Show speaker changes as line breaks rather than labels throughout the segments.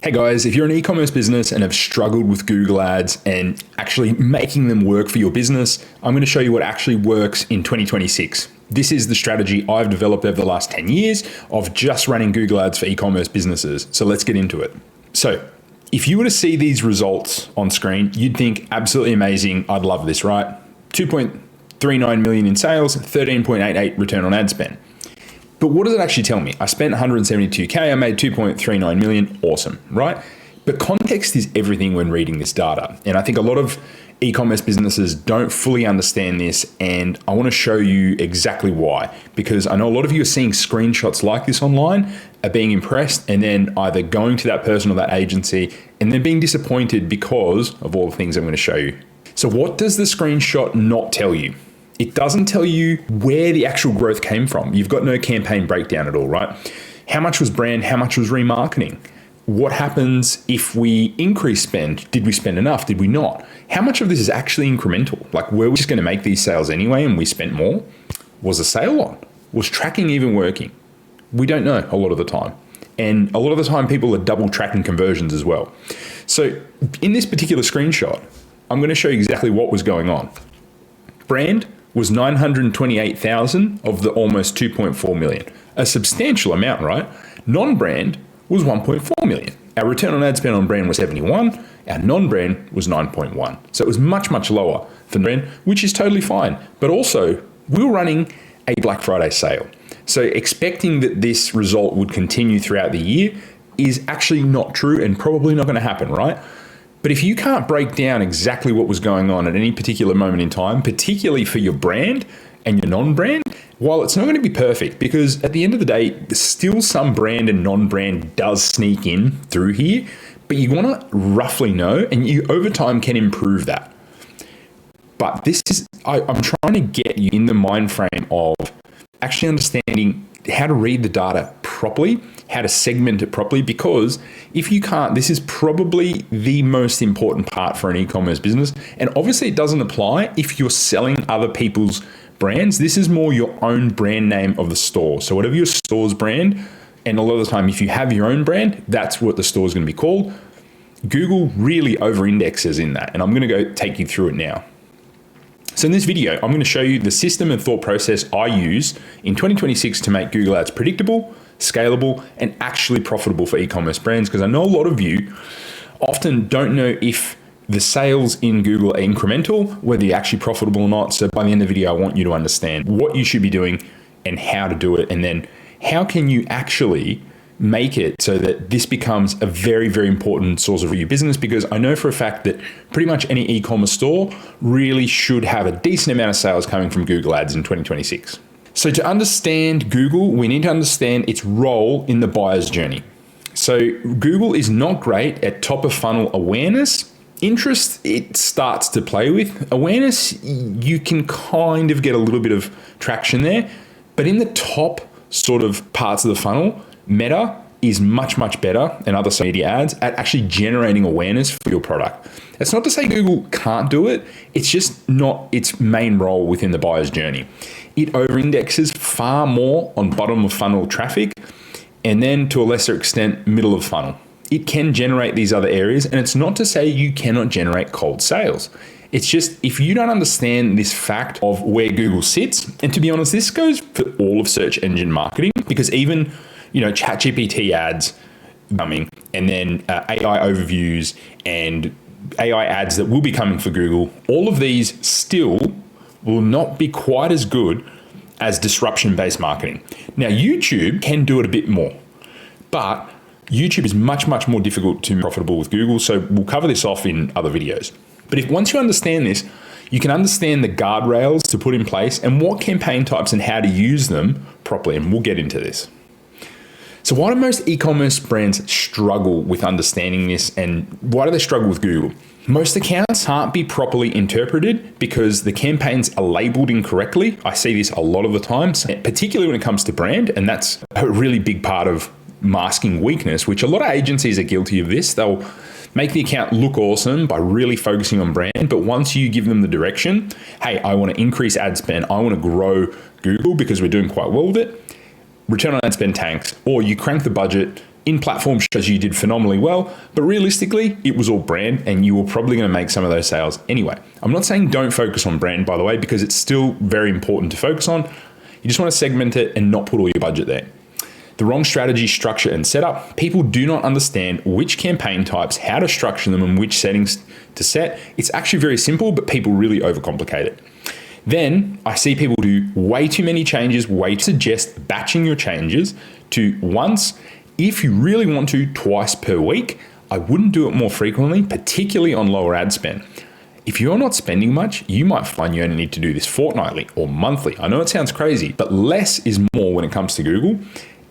Hey guys, if you're an e-commerce business and have struggled with Google Ads and actually making them work for your business, I'm going to show you what actually works in 2026. This is the strategy I've developed over the last 10 years of just running Google Ads for e-commerce businesses. So let's get into it. So if you were to see these results on screen, you'd think absolutely amazing. I'd love this, right? 2.39 million in sales, 13.88 return on ad spend. But what does it actually tell me? I spent 172K, I made 2.39 million, awesome, right? But context is everything when reading this data. And I think a lot of e-commerce businesses don't fully understand this, and I want to show you exactly why. Because I know a lot of you are seeing screenshots like this online, are being impressed, and then either going to that person or that agency, and then being disappointed because of all the things I'm going to show you. So what does the screenshot not tell you? It doesn't tell you where the actual growth came from. You've got no campaign breakdown at all, right? How much was brand? How much was remarketing? What happens if we increase spend? Did we spend enough? Did we not? How much of this is actually incremental? Like, were we just going to make these sales anyway and we spent more? Was a sale on? Was tracking even working? We don't know a lot of the time. And a lot of the time people are double tracking conversions as well. So in this particular screenshot, I'm going to show you exactly what was going on. Brand was 928,000 of the almost 2.4 million. A substantial amount, right? Non-brand was 1.4 million. Our return on ad spend on brand was 71. Our non-brand was 9.1. So it was much, much lower than brand, which is totally fine. But also, we were running a Black Friday sale. So expecting that this result would continue throughout the year is actually not true and probably not going to happen, right? But if you can't break down exactly what was going on at any particular moment in time, particularly for your brand and your non-brand, while it's not going to be perfect, because at the end of the day, still some brand and non-brand does sneak in through here, but you want to roughly know, and you over time can improve that. But this is, I'm trying to get you in the mind frame of actually understanding how to read the data properly, how to segment it properly, because if you can't, this is probably the most important part for an e-commerce business. And obviously it doesn't apply if you're selling other people's brands. This is more your own brand name of the store. So whatever your store's brand, and a lot of the time if you have your own brand, that's what the store is going to be called. Google really over-indexes in that, and I'm going to go take you through it now. So in this video, I'm going to show you the system and thought process I use in 2026 to make Google Ads predictable, scalable, and actually profitable for e-commerce brands, because I know a lot of you often don't know if the sales in Google are incremental, whether you're actually profitable or not. So by the end of the video, I want you to understand what you should be doing and how to do it, and then how can you actually make it so that this becomes a very, very important source of your business, because I know for a fact that pretty much any e-commerce store really should have a decent amount of sales coming from Google Ads in 2026. So to understand Google, we need to understand its role in the buyer's journey. So Google is not great at top of funnel awareness. Interest, it starts to play with. Awareness, you can kind of get a little bit of traction there, but in the top sort of parts of the funnel, Meta is much, much better and other social media ads at actually generating awareness for your product. That's not to say Google can't do it. It's just not its main role within the buyer's journey. It over-indexes far more on bottom of funnel traffic, and then to a lesser extent, middle of funnel. It can generate these other areas, and it's not to say you cannot generate cold sales. It's just, if you don't understand this fact of where Google sits, and to be honest, this goes for all of search engine marketing, because even ChatGPT ads coming, and then AI overviews and AI ads that will be coming for Google, all of these still will not be quite as good as disruption-based marketing. Now, YouTube can do it a bit more, but YouTube is much, much more difficult to be profitable with Google, so we'll cover this off in other videos. But if once you understand this, you can understand the guardrails to put in place and what campaign types and how to use them properly, and we'll get into this. So why do most e-commerce brands struggle with understanding this, and why do they struggle with Google? Most accounts can't be properly interpreted because the campaigns are labeled incorrectly. I see this a lot of the time, particularly when it comes to brand, and that's a really big part of masking weakness, which a lot of agencies are guilty of this. They'll make the account look awesome by really focusing on brand, but once you give them the direction, hey, I want to increase ad spend, I want to grow Google because we're doing quite well with it, return on ad spend tanks, or you crank the budget In-platform shows you did phenomenally well, but realistically, it was all brand and you were probably going to make some of those sales anyway. I'm not saying don't focus on brand, by the way, because it's still very important to focus on. You just want to segment it and not put all your budget there. The wrong strategy, structure, and setup. People do not understand which campaign types, how to structure them, and which settings to set. It's actually very simple, but people really overcomplicate it. Then I see people do way too many changes, suggest batching your changes to once, if you really want to, twice per week. I wouldn't do it more frequently, particularly on lower ad spend. If you're not spending much, you might find you only need to do this fortnightly or monthly. I know it sounds crazy, but less is more when it comes to Google.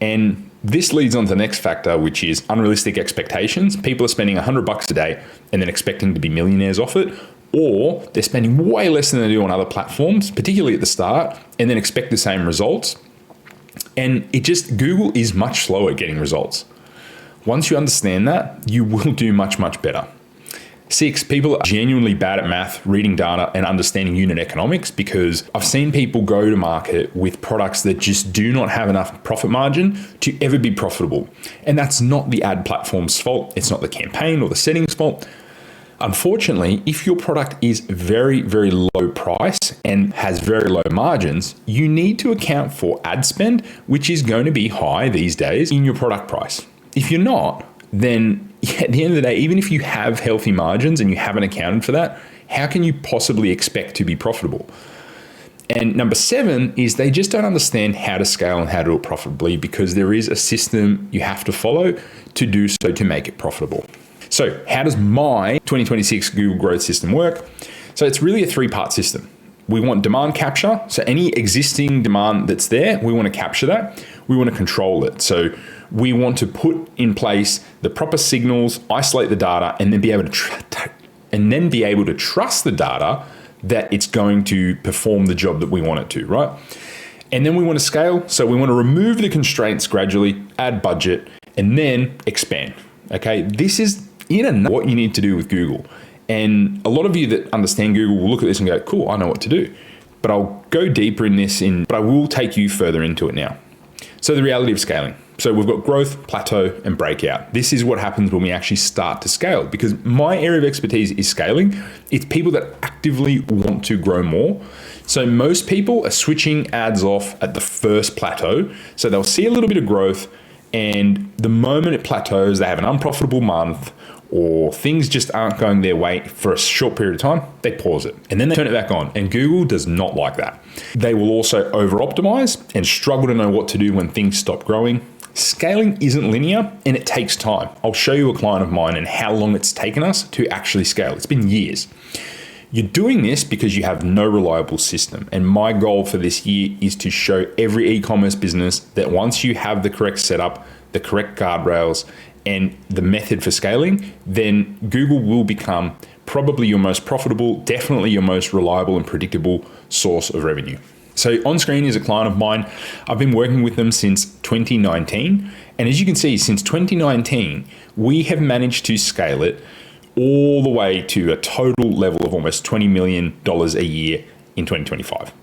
And this leads on to the next factor, which is unrealistic expectations. People are spending $100 a day and then expecting to be millionaires off it, or they're spending way less than they do on other platforms, particularly at the start, and then expect the same results. And Google is much slower at getting results. Once you understand that, you will do much, much better. 6, people are genuinely bad at math, reading data, and understanding unit economics, because I've seen people go to market with products that just do not have enough profit margin to ever be profitable. And that's not the ad platform's fault. It's not the campaign or the settings fault. Unfortunately, if your product is very, very low price and has very low margins, you need to account for ad spend, which is going to be high these days in your product price. If you're not, then at the end of the day, even if you have healthy margins and you haven't accounted for that, how can you possibly expect to be profitable? And number 7 is they just don't understand how to scale and how to do it profitably, because there is a system you have to follow to do so to make it profitable. So how does my 2026 Google Growth System work? So it's really a 3-part system. We want demand capture. So any existing demand that's there, we want to capture that. We want to control it. So we want to put in place the proper signals, isolate the data, and then be able to trust the data that it's going to perform the job that we want it to, right? And then we want to scale. So we want to remove the constraints gradually, add budget, and then expand. Okay, this is what you need to do with Google. And a lot of you that understand Google will look at this and go, cool, I know what to do. But I'll go deeper in this, but I will take you further into it now. So the reality of scaling. So we've got growth, plateau, and breakout. This is what happens when we actually start to scale, because my area of expertise is scaling. It's people that actively want to grow more. So most people are switching ads off at the first plateau. So they'll see a little bit of growth, and the moment it plateaus, they have an unprofitable month, or things just aren't going their way for a short period of time, they pause it and then they turn it back on. And Google does not like that. They will also over-optimize and struggle to know what to do when things stop growing. Scaling isn't linear and it takes time. I'll show you a client of mine and how long it's taken us to actually scale. It's been years. You're doing this because you have no reliable system. And my goal for this year is to show every e-commerce business that once you have the correct setup, the correct guardrails, and the method for scaling, then Google will become probably your most profitable, definitely your most reliable and predictable source of revenue. So on screen is a client of mine. I've been working with them since 2019. And as you can see, since 2019, we have managed to scale it all the way to a total level of almost $20 million a year in 2025.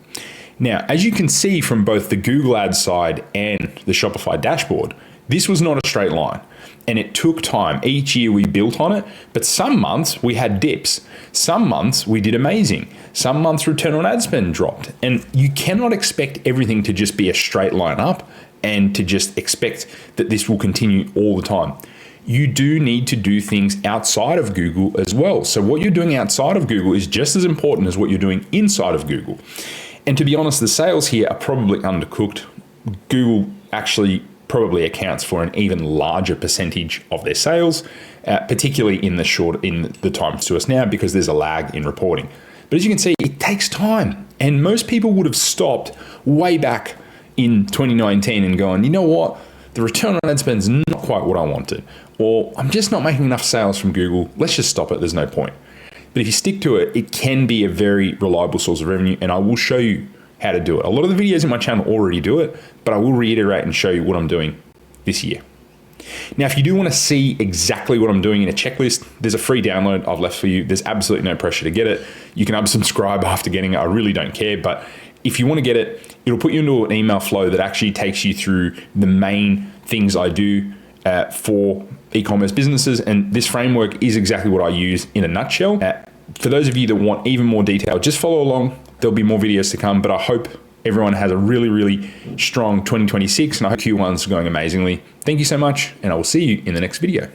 Now, as you can see from both the Google Ads side and the Shopify dashboard, this was not a straight line, and it took time. Each year we built on it, but some months we had dips. Some months we did amazing. Some months return on ad spend dropped, and you cannot expect everything to just be a straight line up and to just expect that this will continue all the time. You do need to do things outside of Google as well. So what you're doing outside of Google is just as important as what you're doing inside of Google. And to be honest, the sales here are probably undercooked. Google actually probably accounts for an even larger percentage of their sales, particularly in the times to us now, because there's a lag in reporting. But as you can see, it takes time. And most people would have stopped way back in 2019 and gone, you know what? The return on ad spend is not quite what I wanted. Or I'm just not making enough sales from Google. Let's just stop it. There's no point. But if you stick to it, it can be a very reliable source of revenue. And I will show you how to do it. A lot of the videos in my channel already do it, but I will reiterate and show you what I'm doing this year. Now, if you do want to see exactly what I'm doing in a checklist, there's a free download I've left for you. There's absolutely no pressure to get it. You can unsubscribe after getting it. I really don't care. But if you want to get it, it'll put you into an email flow that actually takes you through the main things I do for e-commerce businesses. And this framework is exactly what I use in a nutshell. For those of you that want even more detail, just follow along. There'll be more videos to come, but I hope everyone has a really, really strong 2026, and I hope Q1's going amazingly. Thank you so much, and I will see you in the next video.